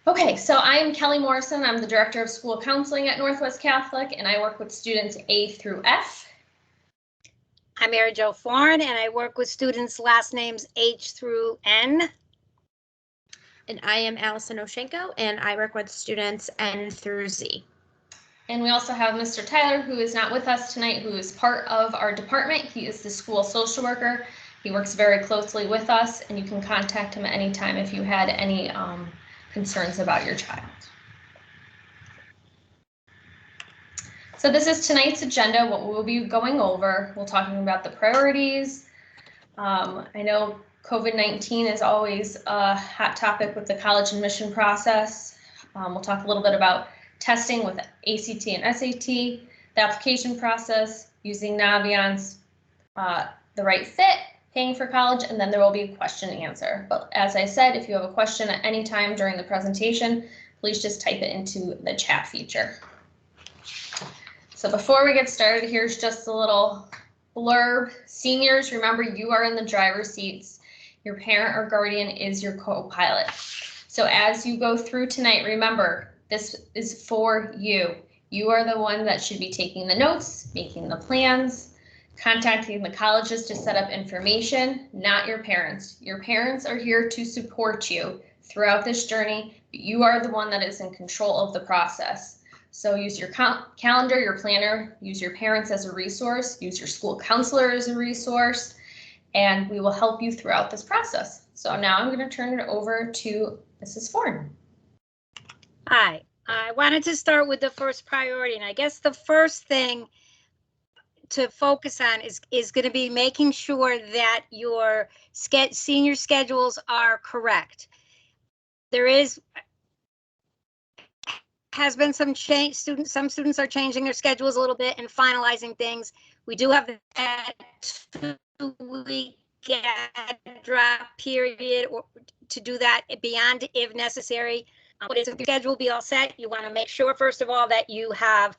Okay, so I am Kelly Morrison. I'm the Director of School Counseling at Northwest Catholic, and I work with students A through F. I'm Mary Jo Foreign, and I work with students' last names H through N. And I am Allison Oshenko, and I work with students N through Z. And we also have Mr. Tyler, who is not with us tonight, who is part of our department. He is the school social worker. He works very closely with us, and you can contact him at any time if you had any concerns about your child. So this is tonight's agenda, what we'll be going over. We're talking about the priorities. I know COVID-19 is always a hot topic with the college admission process. We'll talk a little bit about testing with ACT and SAT, the application process, using Naviance, the right fit, paying for college, and then there will be a question and answer. But as I said, if you have a question at any time during the presentation, please just type it into the chat feature. So before we get started, here's just a little blurb. Seniors, remember you are in the driver's seats. Your parent or guardian is your co-pilot. So as you go through tonight, remember, this is for you. You are the one that should be taking the notes, making the plans, contacting the colleges to set up information, not your parents. Your parents are here to support you throughout this journey, but you are the one that is in control of the process. So use your calendar, your planner, use your parents as a resource, use your school counselor as a resource, and we will help you throughout this process. So now I'm going to turn it over to Mrs. Ford. Hi, I wanted to start with the first priority, and I guess the first thing to focus on is going to be making sure that your senior schedules are correct. There has been some change. Some students are changing their schedules a little bit and finalizing things. We do have that 2-week drop period to do that beyond if necessary. But if your schedule will be all set, you want to make sure, first of all, that you have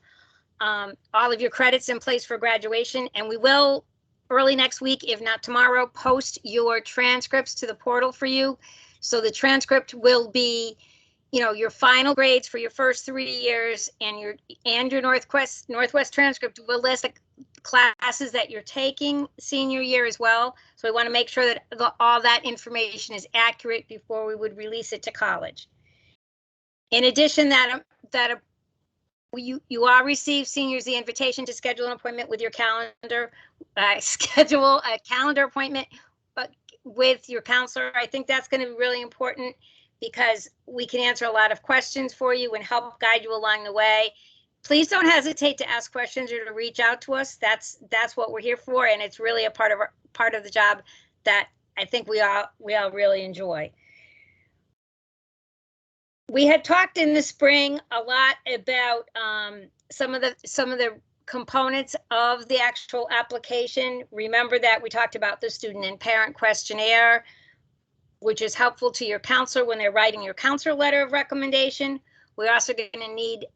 all of your credits in place for graduation. And we will, early next week, if not tomorrow, post your transcripts to the portal for you. So the transcript will be, you know, your final grades for your first 3 years, and your Northwest transcript will list the classes that you're taking senior year as well. So we want to make sure that all that information is accurate before we would release it to college. In addition, you all receive, seniors, the invitation to schedule an appointment with your calendar, schedule a calendar appointment with your counselor. I think that's going to be really important because we can answer a lot of questions for you and help guide you along the way. Please don't hesitate to ask questions or to reach out to us. That's what we're here for, and it's really a part of the job that I think we all really enjoy. We had talked in the spring a lot about some of the components of the actual application. Remember that we talked about the student and parent questionnaire, which is helpful to your counselor when they're writing your counselor letter of recommendation. We're also going to need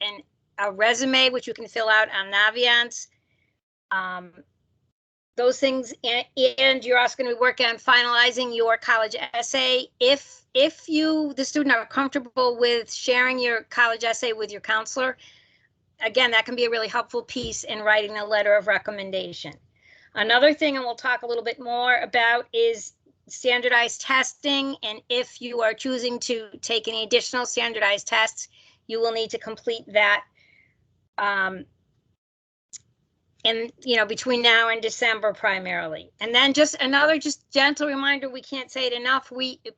a resume, which you can fill out on Naviance. Those things, and you're also going to be working on finalizing your college essay. If the student are comfortable with sharing your college essay with your counselor, again, that can be a really helpful piece in writing a letter of recommendation. Another thing, and we'll talk a little bit more about, is standardized testing. And if you are choosing to take any additional standardized tests, you will need to complete that between now and December primarily. And then just another gentle reminder, we can't say it enough,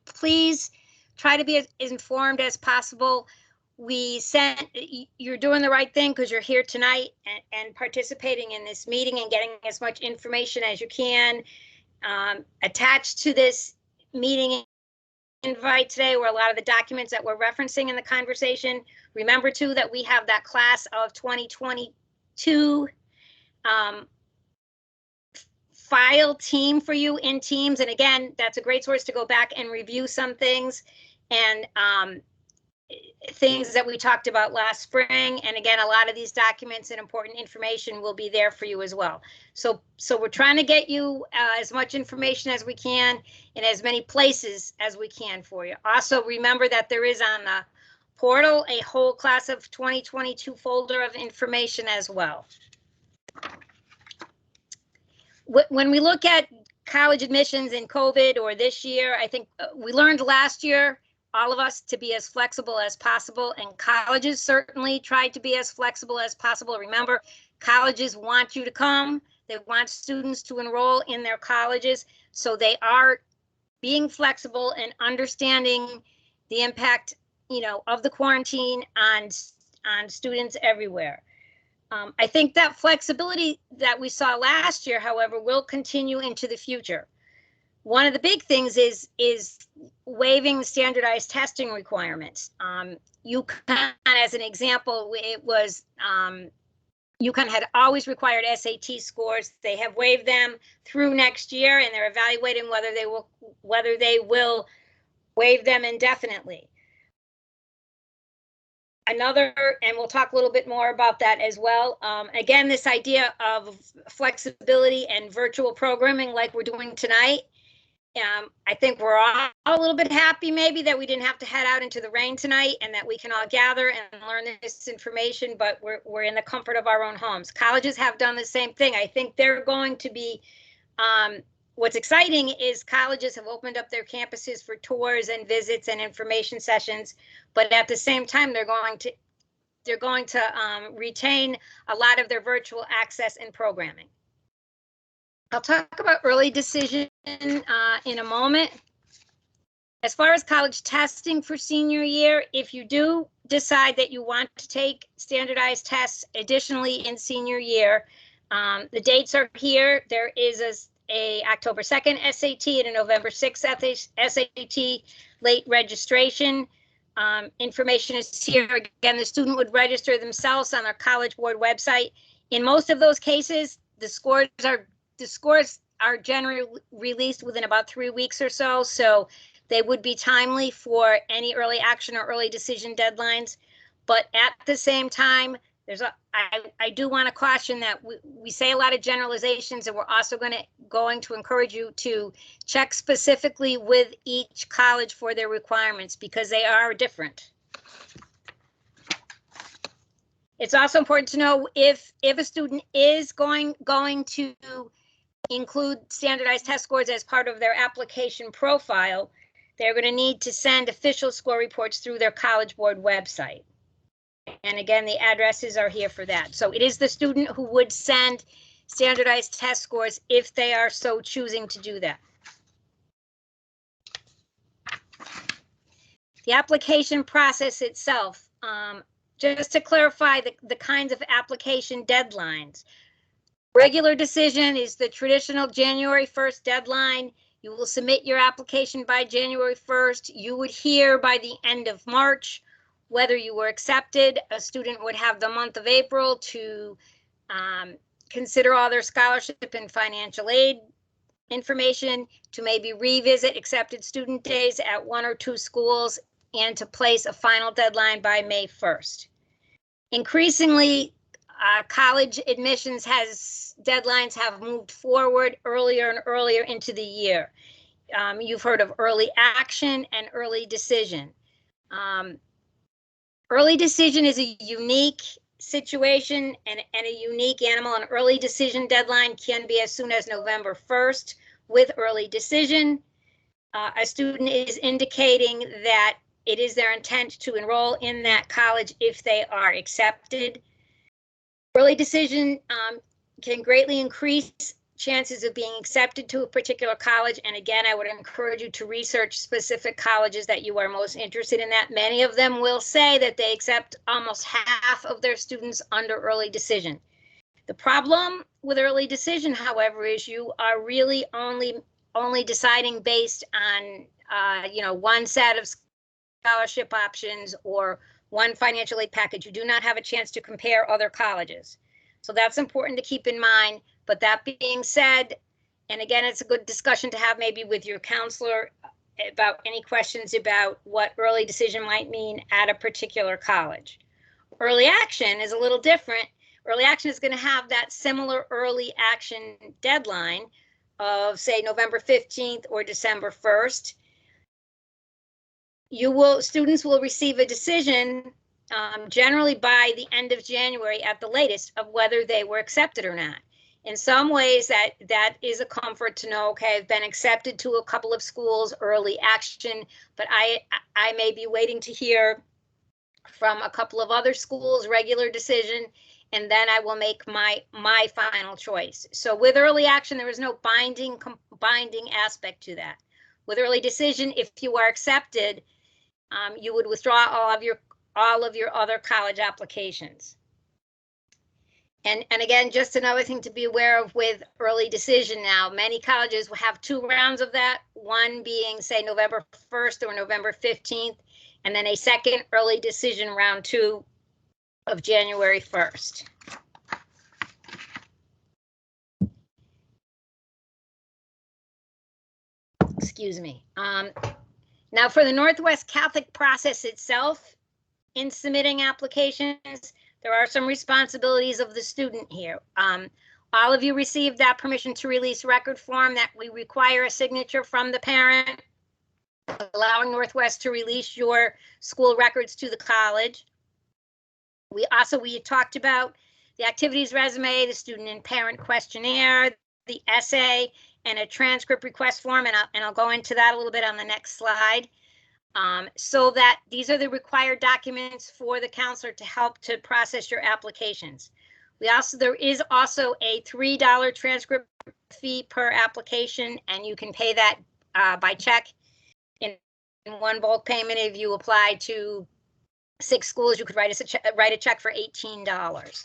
please try to be as informed as possible. You're doing the right thing because you're here tonight and participating in this meeting and getting as much information as you can. Attached to this meeting invite today were a lot of the documents that we're referencing in the conversation. Remember too that we have that class of 2022 file team for you in Teams. And again, that's a great source to go back and review some things and things that we talked about last spring. And again, a lot of these documents and important information will be there for you as well. So we're trying to get you as much information as we can in as many places as we can for you. Also, remember that there is on the portal a whole class of 2022 folder of information as well. When we look at college admissions in COVID or this year, I think we learned last year, all of us, to be as flexible as possible, and colleges certainly tried to be as flexible as possible. Remember, colleges want you to come. They want students to enroll in their colleges, so they are being flexible and understanding the impact, you know, of the quarantine on students everywhere. I think that flexibility that we saw last year, however, will continue into the future. One of the big things is waiving standardized testing requirements. UConn, as an example, it was UConn had always required SAT scores. They have waived them through next year, and they're evaluating whether they will waive them indefinitely. Another, and we'll talk a little bit more about that as well. Again, this idea of flexibility and virtual programming like we're doing tonight. I think we're all a little bit happy maybe that we didn't have to head out into the rain tonight and that we can all gather and learn this information, but we're in the comfort of our own homes. Colleges have done the same thing. I think they're going to be, what's exciting is colleges have opened up their campuses for tours and visits and information sessions, but at the same time, they're going to retain a lot of their virtual access and programming. I'll talk about early decision in a moment. As far as college testing for senior year, if you do decide that you want to take standardized tests additionally in senior year, the dates are here. There is a October 2nd SAT and a November 6th SAT late registration. Information is here. Again, the student would register themselves on their College Board website. In most of those cases, the scores are generally released within about 3 weeks or so, so they would be timely for any early action or early decision deadlines. But at the same time, I do want to caution that we say a lot of generalizations, and we're also going to encourage you to check specifically with each college for their requirements because they are different. It's also important to know if a student is going to include standardized test scores as part of their application profile, they're going to need to send official score reports through their College Board website. And again, the addresses are here for that. So it is the student who would send standardized test scores if they are so choosing to do that. The application process itself, just to clarify the kinds of application deadlines. Regular decision is the traditional January 1st deadline. You will submit your application by January 1st. You would hear by the end of March whether you were accepted. A student would have the month of April to consider all their scholarship and financial aid information, to maybe revisit accepted student days at 1 or 2 schools, and to place a final deadline by May 1st. Increasingly, college admissions deadlines have moved forward earlier and earlier into the year. You've heard of early action and early decision. Early decision is a unique situation and a unique animal. An early decision deadline can be as soon as November 1st. With early decision, a student is indicating that it is their intent to enroll in that college if they are accepted. Early decision can greatly increase chances of being accepted to a particular college. And again, I would encourage you to research specific colleges that you are most interested in. That many of them will say that they accept almost half of their students under early decision. The problem with early decision, however, is you are really only deciding based on one set of scholarship options or one financial aid package. You do not have a chance to compare other colleges. So that's important to keep in mind. But that being said, and again, it's a good discussion to have maybe with your counselor about any questions about what early decision might mean at a particular college. Early action is a little different. Early action is going to have that similar early action deadline of, say, November 15th or December 1st. students will receive a decision generally by the end of January at the latest of whether they were accepted or not. In some ways, that is a comfort to know, okay, I've been accepted to a couple of schools, early action, but I may be waiting to hear from a couple of other schools, regular decision, and then I will make my final choice. So with early action, there is no binding aspect to that. With early decision, if you are accepted, you would withdraw all of your other college applications. And again, just another thing to be aware of with early decision now, many colleges will have 2 rounds of that, one being, say, November 1st or November 15th, and then a second early decision round 2 of January 1st. Excuse me. Now for the Northwest Catholic process itself, in submitting applications, there are some responsibilities of the student here. All of you received that permission to release record form that we require a signature from the parent, allowing Northwest to release your school records to the college. We talked about the activities resume, the student and parent questionnaire, the essay, and a transcript request form, and I'll go into that a little bit on the next slide. So that these are the required documents for the counselor to help to process your applications. There is also a $3 transcript fee per application, and you can pay that by check in one bulk payment. If you apply to 6 schools, you could write a check for $18.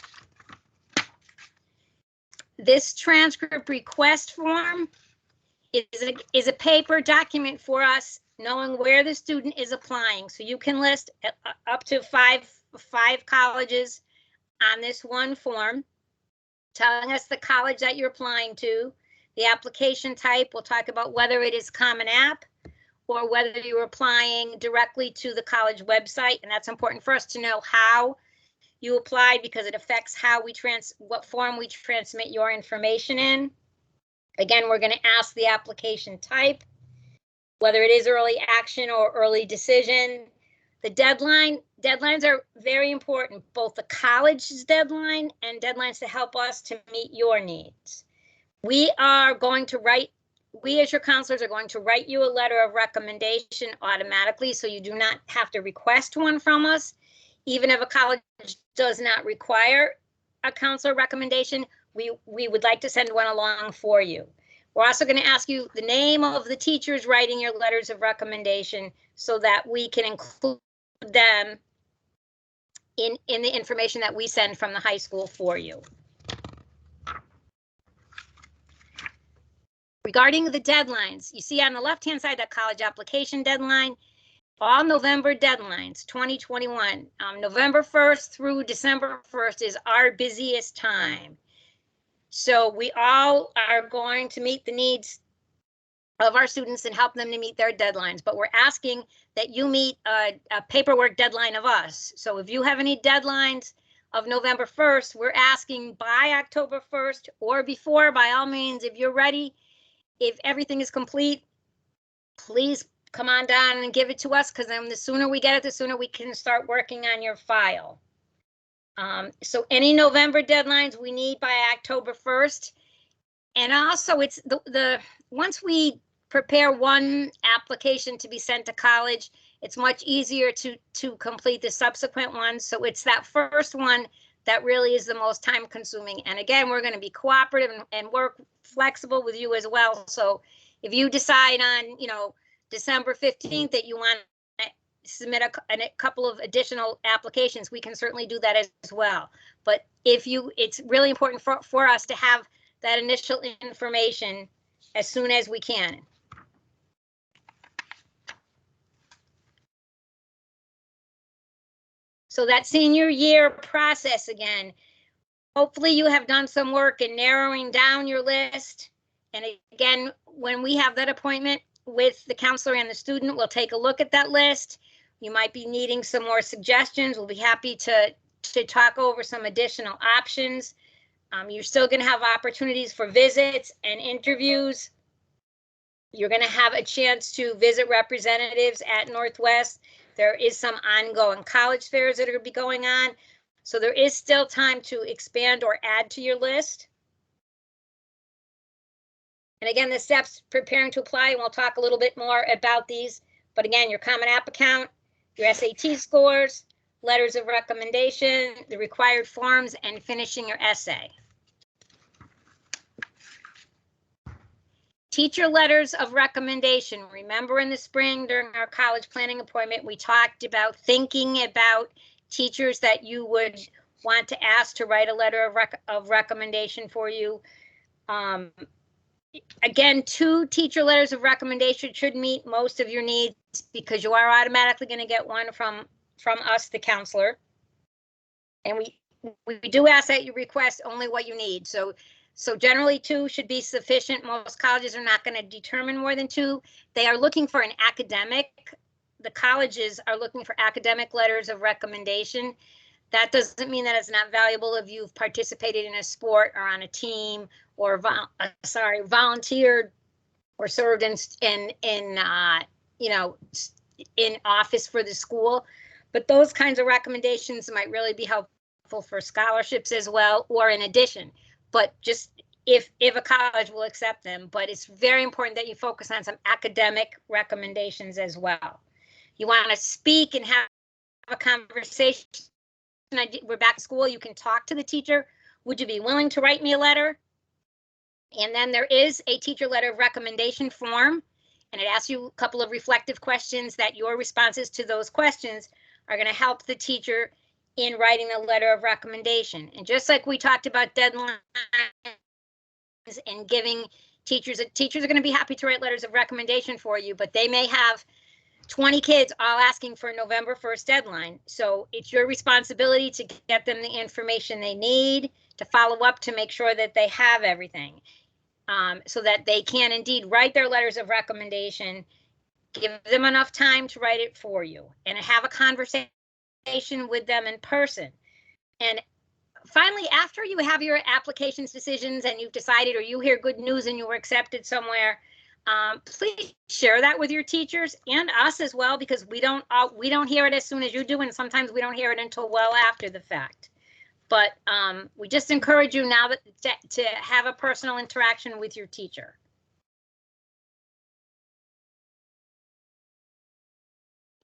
This transcript request form is a paper document for us knowing where the student is applying. So you can list up to five colleges on this one form, telling us the college that you're applying to, the application type. We'll talk about whether it is Common App or whether you're applying directly to the college website. And that's important for us to know how you applied, because it affects how what form we transmit your information in. Again, we're going to ask the application type, whether it is early action or early decision. The deadlines are very important, both the college's deadline and deadlines to help us to meet your needs. We as your counselors are going to write you a letter of recommendation automatically, so you do not have to request one from us. Even if a college does not require a counselor recommendation, we would like to send one along for you. We're also going to ask you the name of the teachers writing your letters of recommendation so that we can include them in the information that we send from the high school for you. Regarding the deadlines, you see on the left-hand side that college application deadline, all November deadlines, 2021. November 1st through December 1st is our busiest time. So we all are going to meet the needs of our students and help them to meet their deadlines, but we're asking that you meet a paperwork deadline of us. So if you have any deadlines of November 1st, we're asking by October 1st or before, by all means, if you're ready, if everything is complete, please come on down and give it to us, because then the sooner we get it, the sooner we can start working on your file. So any November deadlines we need by October 1st. And also it's once we prepare one application to be sent to college, it's much easier to complete the subsequent ones. So it's that first one that really is the most time consuming. And again, we're going to be cooperative and work flexible with you as well. So if you decide on, December 15th that you want to submit a couple of additional applications, we can certainly do that as well. But it's really important for us to have that initial information as soon as we can. So that senior year process again, hopefully you have done some work in narrowing down your list. And again, when we have that appointment with the counselor and the student, we'll take a look at that list. You might be needing some more suggestions. We'll be happy to talk over some additional options. You're still going to have opportunities for visits and interviews. You're going to have a chance to visit representatives at Northwest. There is some ongoing college fairs that are going to be going on. So there is still time to expand or add to your list. And again, the steps preparing to apply, and we'll talk a little bit more about these. But again, your Common App account, your SAT scores, letters of recommendation, the required forms, and finishing your essay. Teacher letters of recommendation. Remember in the spring during our college planning appointment, we talked about thinking about teachers that you would want to ask to write a letter of recommendation for you. Again, 2 teacher letters of recommendation should meet most of your needs because you are automatically going to get one from us, the counselor. And we do ask that you request only what you need. So generally 2 should be sufficient. Most colleges are not going to determine more than 2. They are looking for an academic. The colleges are looking for academic letters of recommendation. That doesn't mean that it's not valuable if you've participated in a sport or on a team or volunteered or served in office for the school. But those kinds of recommendations might really be helpful for scholarships as well, or in addition. But just if a college will accept them, but it's very important that you focus on some academic recommendations as well. You want to speak and have a conversation. We're back to school. You can talk to the teacher. Would you be willing to write me a letter? And then there is a teacher letter of recommendation form, and it asks you a couple of reflective questions that your responses to those questions are going to help the teacher in writing a letter of recommendation. And just like we talked about deadlines and giving teachers are going to be happy to write letters of recommendation for you, but they may have 20 kids all asking for a November 1st deadline. So it's your responsibility to get them the information they need, to follow up, to make sure that they have everything, so that they can indeed write their letters of recommendation, give them enough time to write it for you, and have a conversation with them in person. And finally, after you have your applications decisions and you've decided, or you hear good news and you were accepted somewhere, please share that with your teachers and us as well, because we don't hear it as soon as you do, and sometimes we don't hear it until well after the fact. But we just encourage you now to have a personal interaction with your teacher.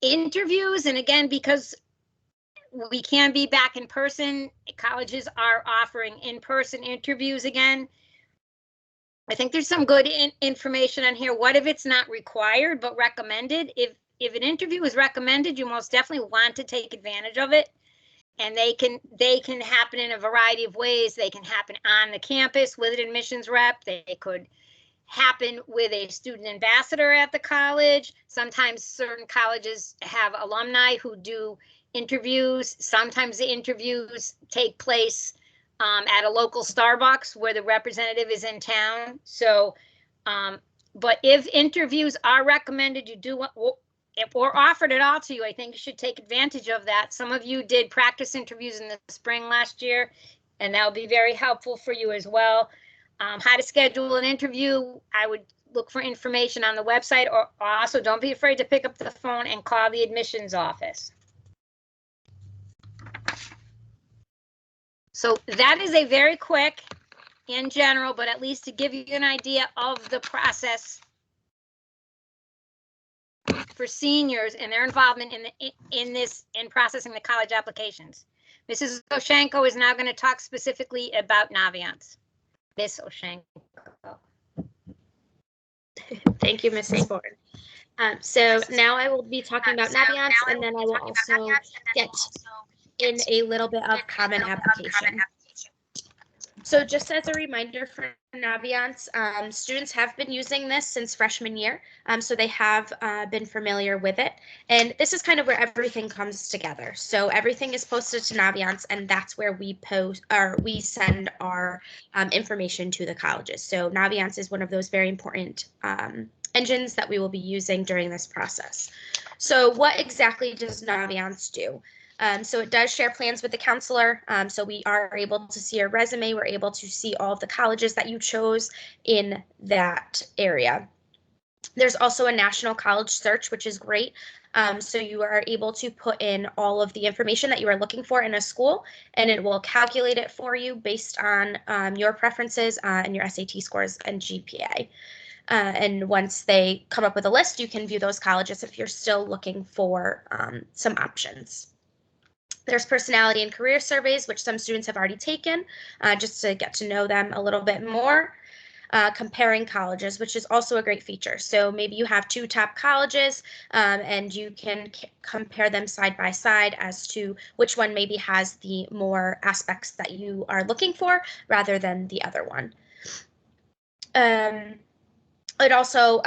Interviews, and again, because we can be back in person, colleges are offering in-person interviews again. I think there's some good information on here. What if it's not required but recommended? If an interview is recommended, you most definitely want to take advantage of it. And they can happen in a variety of ways. They can happen on the campus with an admissions rep. They could happen with a student ambassador at the college. Sometimes certain colleges have alumni who do interviews. Sometimes the interviews take place at a local Starbucks where the representative is in town. So, but if interviews are recommended, you do or offered at all to you, I think you should take advantage of that. Some of you did practice interviews in the spring last year, and that'll be very helpful for you as well. How to schedule an interview, I would look for information on the website, or also don't be afraid to pick up the phone and call the admissions office. So that is a very quick, in general, but at least to give you an idea of the process for seniors and their involvement in processing the college applications. Mrs. Oshenko is now going to talk specifically about Naviance. Miss Oshenko. Thank you, Mrs. Ford. So now I will be talking about Naviance, and then I will also get in a little bit of common application. So just as a reminder for Naviance, students have been using this since freshman year, so they have been familiar with it. And this is kind of where everything comes together. So everything is posted to Naviance, and that's where we send our information to the colleges. So Naviance is one of those very important engines that we will be using during this process. So what exactly does Naviance do? So it does share plans with the counselor. So we are able to see your resume. We're able to see all of the colleges that you chose in that area. There's also a national college search, which is great. So you are able to put in all of the information that you are looking for in a school, and it will calculate it for you based on your preferences and your SAT scores and GPA. And once they come up with a list, you can view those colleges if you're still looking for some options. There's personality and career surveys, which some students have already taken, just to get to know them a little bit more. Comparing colleges, which is also a great feature. So maybe you have two top colleges and you can compare them side by side as to which one maybe has the more aspects that you are looking for rather than the other one. It also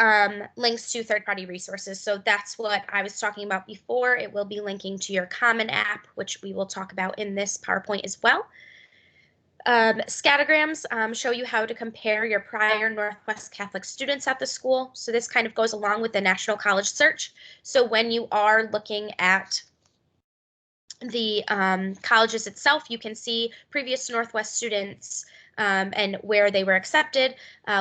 links to third-party resources. So that's what I was talking about before. It will be linking to your Common App, which we will talk about in this PowerPoint as well. Scattergrams show you how to compare your prior Northwest Catholic students at the school. So this kind of goes along with the National College Search. So when you are looking at the colleges itself, you can see previous Northwest students and where they were accepted,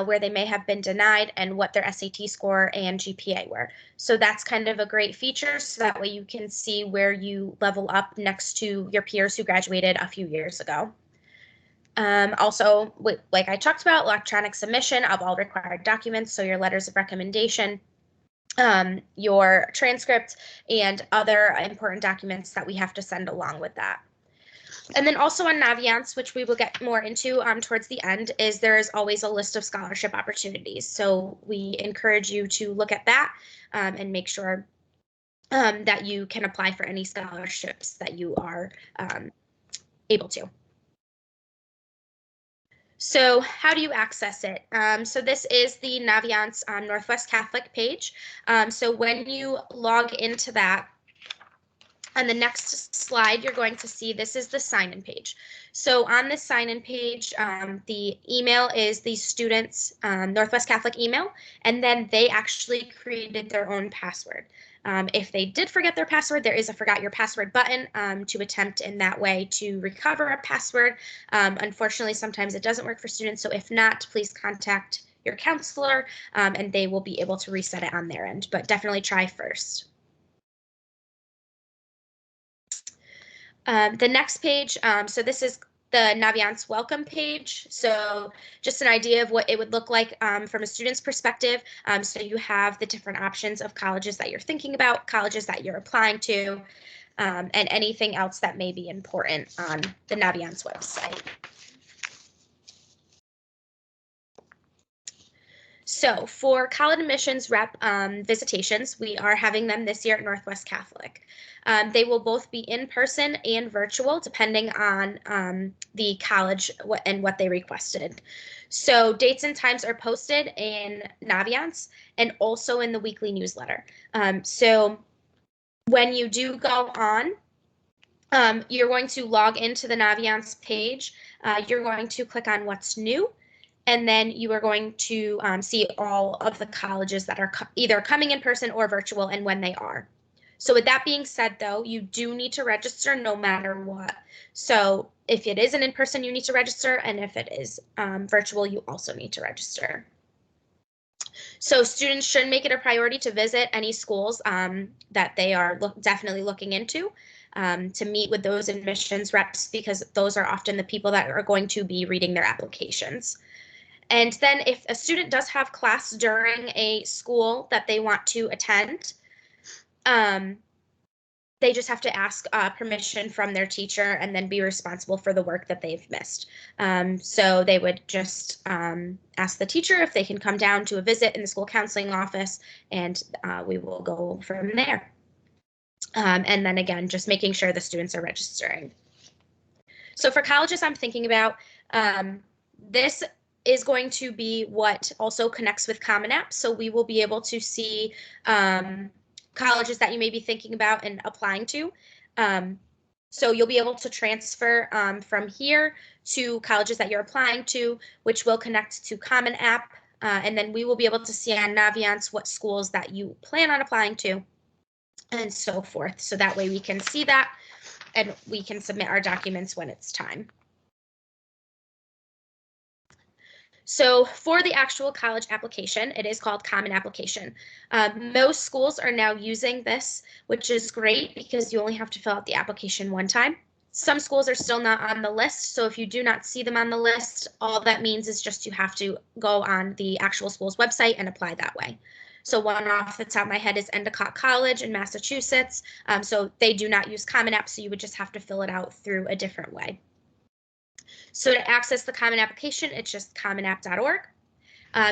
where they may have been denied, and what their SAT score and GPA were. So that's kind of a great feature, so that way you can see where you level up next to your peers who graduated a few years ago. Also, like I talked about, electronic submission of all required documents, so your letters of recommendation, your transcript, and other important documents that we have to send along with that. And then also on Naviance, which we will get more into towards the end, is there is always a list of scholarship opportunities. So we encourage you to look at that and make sure that you can apply for any scholarships that you are able to. So how do you access it? So this is the Naviance Northwest Catholic page. So when you log into that, on the next slide, you're going to see this is the sign-in page. So on this sign-in page, the email is the student's Northwest Catholic email, and then they actually created their own password. If they did forget their password, there is a forgot your password button to attempt in that way to recover a password. Unfortunately, sometimes it doesn't work for students, so if not, please contact your counselor and they will be able to reset it on their end, but definitely try first. The next page, so this is the Naviance welcome page. So just an idea of what it would look like from a student's perspective. So you have the different options of colleges that you're thinking about, colleges that you're applying to, and anything else that may be important on the Naviance website. So for college admissions rep visitations, we are having them this year at Northwest Catholic. They will both be in person and virtual, depending on the college and what they requested. So dates and times are posted in Naviance and also in the weekly newsletter. So when you do go on, you're going to log into the Naviance page. You're going to click on what's new. And then you are going to see all of the colleges that are either coming in person or virtual and when they are. So with that being said, though, you do need to register no matter what. So if it is an in-person, you need to register. And if it is virtual, you also need to register. So students should make it a priority to visit any schools that they are definitely looking into. To meet with those admissions reps, because those are often the people that are going to be reading their applications. And then if a student does have class during a school that they want to attend, they just have to ask permission from their teacher and then be responsible for the work that they've missed. So they would just ask the teacher if they can come down to a visit in the school counseling office, and we will go from there. And then again, just making sure the students are registering. So for colleges I'm thinking about, this is going to be what also connects with Common App. So we will be able to see colleges that you may be thinking about and applying to. So you'll be able to transfer from here to colleges that you're applying to, which will connect to Common App. And then we will be able to see on Naviance what schools that you plan on applying to and so forth. So that way we can see that and we can submit our documents when it's time. So for the actual college application, it is called Common Application. Most schools are now using this, which is great because you only have to fill out the application one time. Some schools are still not on the list, so if you do not see them on the list, all that means is just you have to go on the actual school's website and apply that way. So one off the top of my head is Endicott College in Massachusetts. So they do not use Common App, so you would just have to fill it out through a different way. So to access the Common Application, it's just commonapp.org.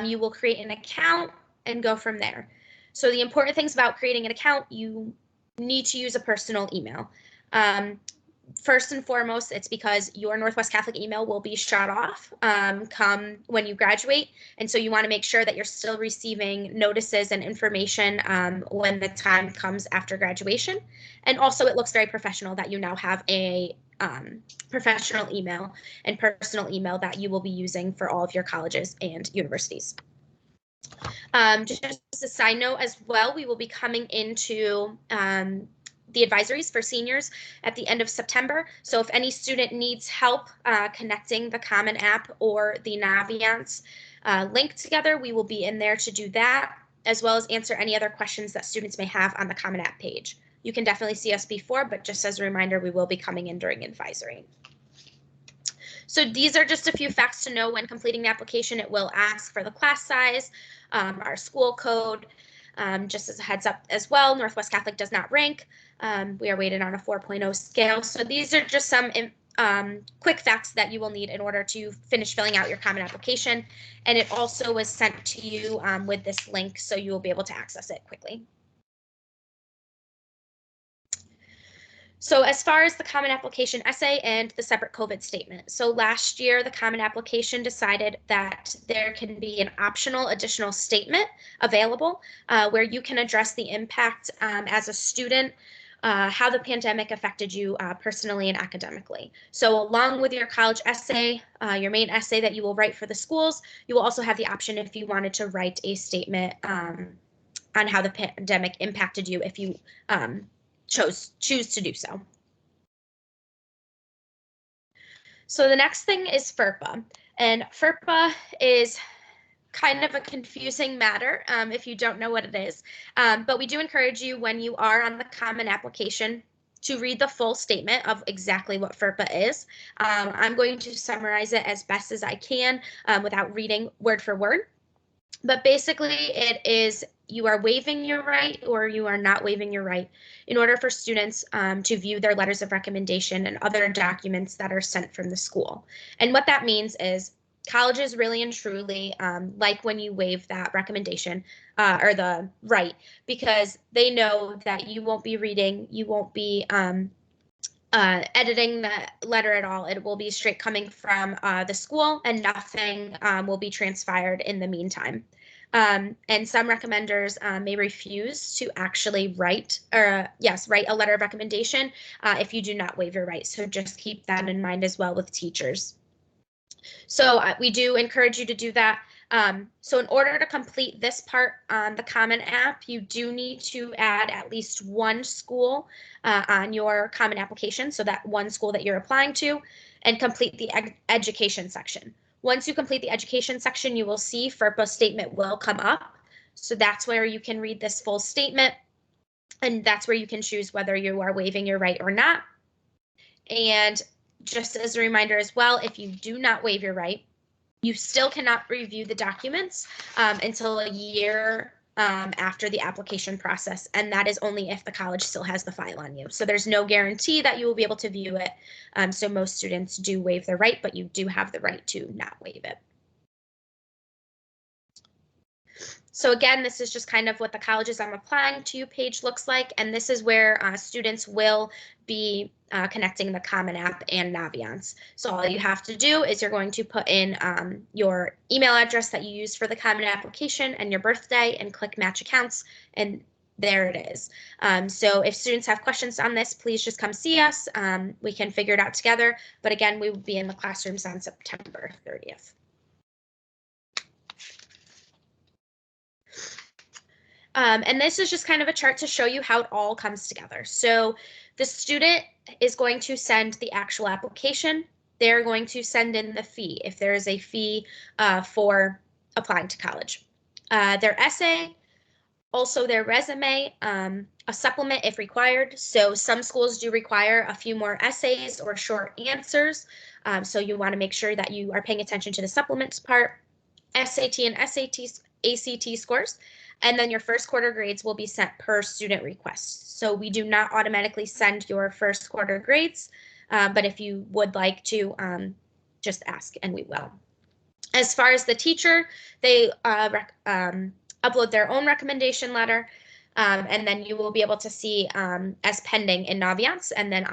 You will create an account and go from there. So the important things about creating an account, you need to use a personal email. First and foremost, it's because your Northwest Catholic email will be shut off come when you graduate. And so you want to make sure that you're still receiving notices and information when the time comes after graduation. And also it looks very professional that you now have a professional email and personal email that you will be using for all of your colleges and universities. Just a side note as well, we will be coming into the advisories for seniors at the end of September. So if any student needs help connecting the Common App or the Naviance link together, we will be in there to do that, as well as answer any other questions that students may have on the Common App page. You can definitely see us before, but just as a reminder, we will be coming in during advisory. So these are just a few facts to know when completing the application. It will ask for the class size, our school code. Just as a heads up as well, Northwest Catholic does not rank. We are weighted on a 4.0 scale. So these are just some quick facts that you will need in order to finish filling out your Common Application. And it also was sent to you with this link, so you will be able to access it quickly. So as far as the Common Application essay and the separate COVID statement. So last year, the Common Application decided that there can be an optional additional statement available where you can address the impact as a student, how the pandemic affected you personally and academically. So along with your college essay, your main essay that you will write for the schools, you will also have the option if you wanted to write a statement on how the pandemic impacted you if you choose to do so. So the next thing is FERPA, and FERPA is kind of a confusing matter if you don't know what it is, but we do encourage you when you are on the Common Application to read the full statement of exactly what FERPA is. I'm going to summarize it as best as I can without reading word for word. But basically, it is you are waiving your right or you are not waiving your right in order for students to view their letters of recommendation and other documents that are sent from the school. And what that means is colleges really and truly like when you waive that recommendation or the right, because they know that you won't be reading, you won't be editing the letter at all. It will be straight coming from the school, and nothing will be transpired in the meantime. And some recommenders may refuse to actually write a letter of recommendation if you do not waive your right. So just keep that in mind as well with teachers. So we do encourage you to do that. So in order to complete this part on the Common App, you do need to add at least one school on your Common Application, so that one school that you're applying to, and complete the education section. Once you complete the education section, you will see FERPA statement will come up. So that's where you can read this full statement, and that's where you can choose whether you are waiving your right or not. And just as a reminder as well, if you do not waive your right, you still cannot review the documents until a year after the application process, and that is only if the college still has the file on you. So there's no guarantee that you will be able to view it. So most students do waive their right, but you do have the right to not waive it. So again, this is just kind of what the colleges I'm applying to page looks like, and this is where students will be connecting the Common App and Naviance. So all you have to do is you're going to put in your email address that you use for the Common Application and your birthday and click Match Accounts, and there it is. So if students have questions on this, please just come see us. We can figure it out together, but again, we will be in the classrooms on September 30th. And this is just kind of a chart to show you how it all comes together. So the student is going to send the actual application. they're going to send in the fee if there is a fee for applying to college. Their essay, also their resume, a supplement if required. So some schools do require a few more essays or short answers. So you want to make sure that you are paying attention to the supplements part, SAT and ACT scores, and then your first quarter grades will be sent per student request. So we do not automatically send your first quarter grades, but if you would like to, just ask and we will. As far as the teacher, they upload their own recommendation letter, and then you will be able to see as pending in Naviance, and then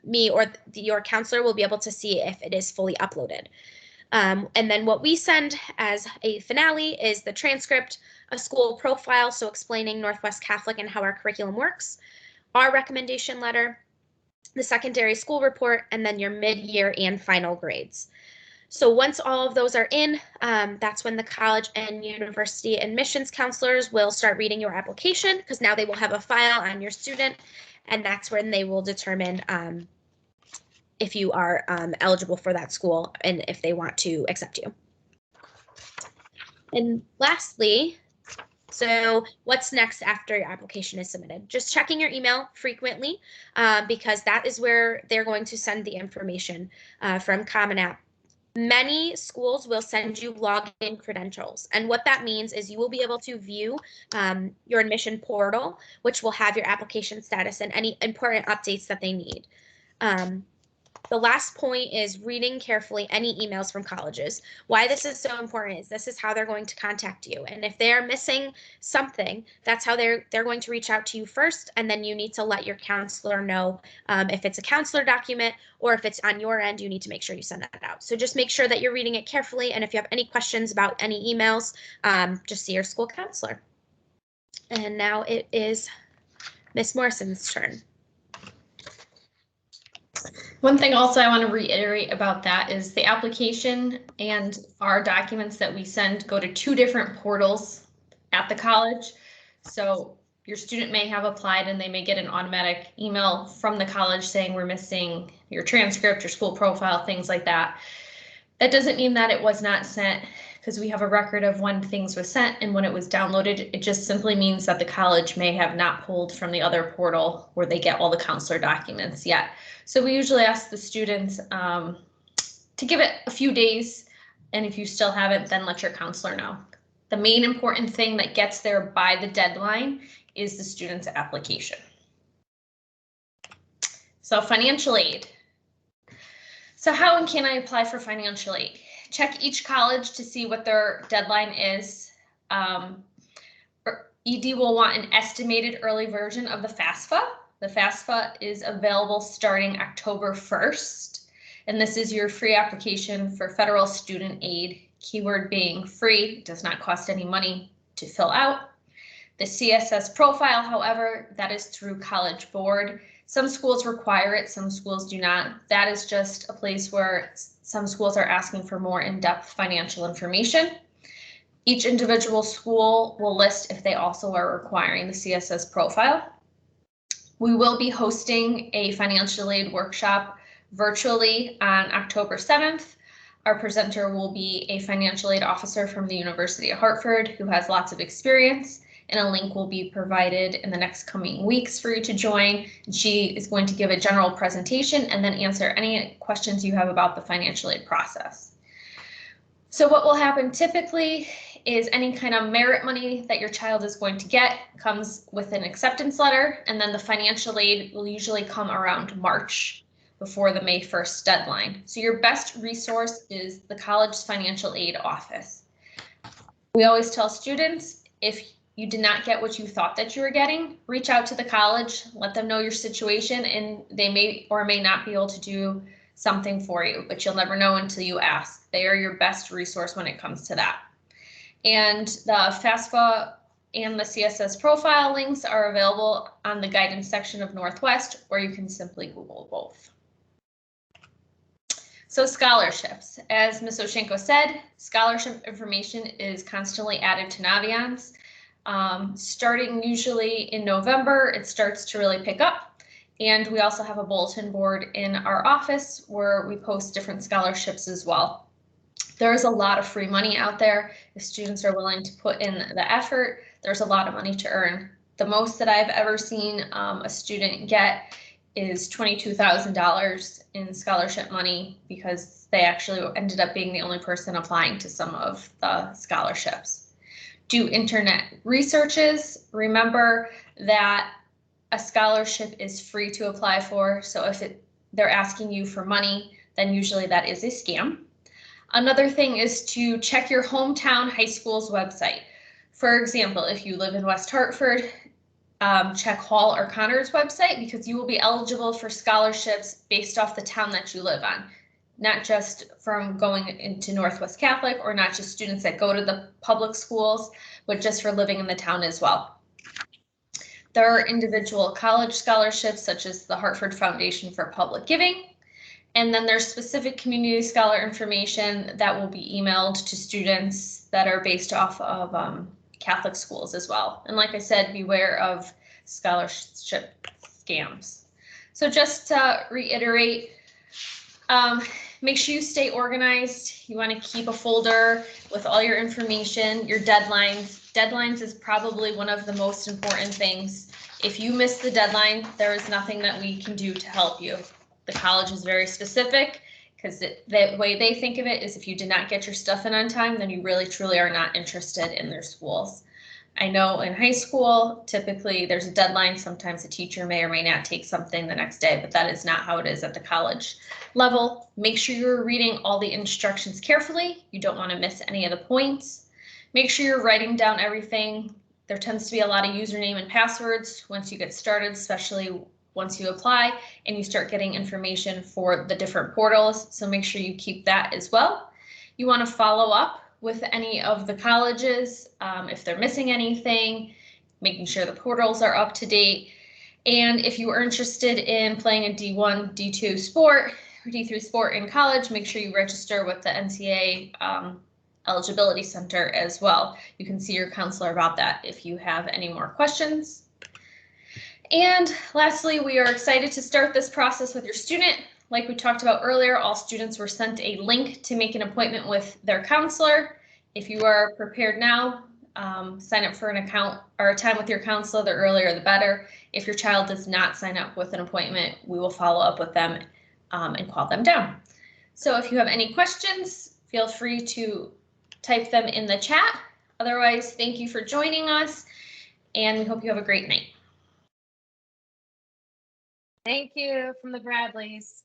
me or your counselor will be able to see if it is fully uploaded. And then what we send as a finale is the transcript, a school profile, so explaining Northwest Catholic and how our curriculum works, our recommendation letter, the secondary school report, and then your mid-year and final grades. So once all of those are in, that's when the college and university admissions counselors will start reading your application, because now they will have a file on your student, and that's when they will determine if you are eligible for that school and if they want to accept you. And lastly, so what's next after your application is submitted? Just checking your email frequently, because that is where they're going to send the information from Common App. Many schools will send you login credentials, and what that means is you will be able to view your admission portal, which will have your application status and any important updates that they need. The last point is reading carefully any emails from colleges. Why this is so important is this is how they're going to contact you. And if they're missing something, that's how they're going to reach out to you first. And then you need to let your counselor know if it's a counselor document or if it's on your end, you need to make sure you send that out. So just make sure that you're reading it carefully. And if you have any questions about any emails, just see your school counselor. And now it is Miss Morrison's turn. One thing also I want to reiterate about that is the application and our documents that we send go to two different portals at the college. So your student may have applied and they may get an automatic email from the college saying we're missing your transcript, your school profile, things like that. That doesn't mean that it was not sent, because we have a record of when things were sent and when it was downloaded. It just simply means that the college may have not pulled from the other portal where they get all the counselor documents yet. So we usually ask the students to give it a few days, and if you still haven't, then let your counselor know. The main important thing that gets there by the deadline is the student's application. So financial aid. So how and can I apply for financial aid? Check each college to see what their deadline is. ED will want an estimated early version of the FAFSA. The FAFSA is available starting October 1st, and this is your free application for federal student aid, keyword being free, does not cost any money to fill out. The CSS profile, however, that is through College Board. Some schools require it, some schools do not. That is just a place where some schools are asking for more in-depth financial information. Each individual school will list if they also are requiring the CSS profile. We will be hosting a financial aid workshop virtually on October 7th. Our presenter will be a financial aid officer from the University of Hartford who has lots of experience, and a link will be provided in the next coming weeks for you to join. She is going to give a general presentation and then answer any questions you have about the financial aid process. So what will happen typically is any kind of merit money that your child is going to get comes with an acceptance letter, and then the financial aid will usually come around March before the May 1st deadline. So your best resource is the college's financial aid office. We always tell students, if you did not get what you thought that you were getting, reach out to the college, let them know your situation, and they may or may not be able to do something for you, but you'll never know until you ask. They are your best resource when it comes to that. And the FAFSA and the CSS profile links are available on the guidance section of Northwest, or you can simply Google both. So scholarships, as Ms. Oshenko said, scholarship information is constantly added to Naviance. Starting usually in November, it starts to really pick up. And we also have a bulletin board in our office where we post different scholarships as well. There's a lot of free money out there. If students are willing to put in the effort, there's a lot of money to earn. The most that I've ever seen a student get is $22,000 in scholarship money because they actually ended up being the only person applying to some of the scholarships. Do internet researches. Remember that a scholarship is free to apply for, so if they're asking you for money, then usually that is a scam. Another thing is to check your hometown high school's website. For example, if you live in West Hartford, check Hall or Connor's website because you will be eligible for scholarships based off the town that you live on, not just from going into Northwest Catholic or not just students that go to the public schools, but just for living in the town as well. There are individual college scholarships such as the Hartford Foundation for Public Giving. And then there's specific community scholar information that will be emailed to students that are based off of Catholic schools as well. And like I said, beware of scholarship scams. So just to reiterate, make sure you stay organized. You want to keep a folder with all your information, your deadlines. Deadlines is probably one of the most important things. If you miss the deadline, there is nothing that we can do to help you. The college is very specific because the way they think of it is if you did not get your stuff in on time, then you really truly are not interested in their schools. I know in high school, typically there's a deadline. Sometimes a teacher may or may not take something the next day, but that is not how it is at the college level. Make sure you're reading all the instructions carefully. You don't want to miss any of the points. Make sure you're writing down everything. There tends to be a lot of username and passwords once you get started, especially once you apply and you start getting information for the different portals. So make sure you keep that as well. You want to follow up with any of the colleges if they're missing anything, making sure the portals are up to date. And if you are interested in playing a D1, D2 sport, or D3 sport in college, make sure you register with the NCAA Eligibility Center as well. You can see your counselor about that if you have any more questions. And lastly, we are excited to start this process with your student. Like we talked about earlier, all students were sent a link to make an appointment with their counselor. If you are prepared now, sign up for an account or a time with your counselor. The earlier the better. If your child does not sign up with an appointment, we will follow up with them and call them down. So if you have any questions, feel free to type them in the chat. Otherwise, thank you for joining us and we hope you have a great night. Thank you from the Bradleys.